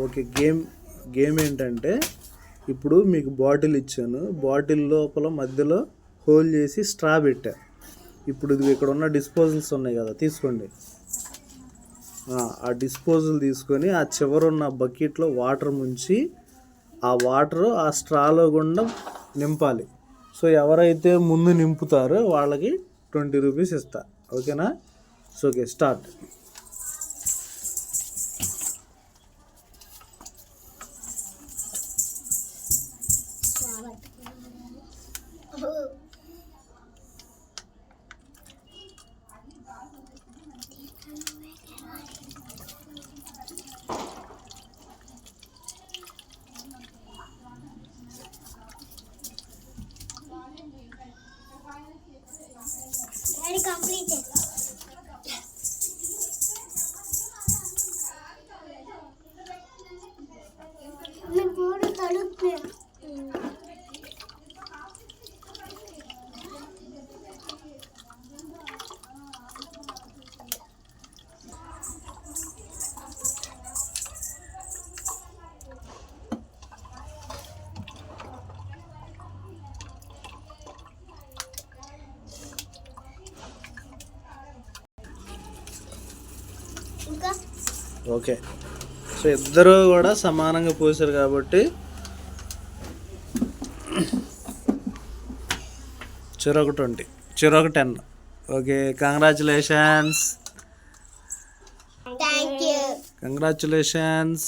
Okay. Game ఏంటంటే ఇప్పుడు మీకు బాటిల్ ఇచ్చాను. బాటిల్ లోపల మధ్యలో హోల్ చేసి స్ట్రా పెట్టా. ఇప్పుడు ఇది ఇక్కడ ఉన్న డిస్పోజల్స్ ఉన్నాయి కదా, తీసుకోండి. ఆ డిస్పోజల్ తీసుకొని ఆ చివరున్న బకెట్లో వాటర్ ముంచి ఆ వాటర్ ఆ స్ట్రాలో గుండా నింపాలి. సో ఎవరైతే ముందు నింపుతారో వాళ్ళకి 20 రూపీస్ ఇస్తా. ఓకేనా? So okay, start. Completed. Okay. So ఇద్దరు కూడా సమానంగా పోసారు కాబట్టి చెరొక 20, చెరొక 10. Okay, congratulations. Thank you. Congratulations.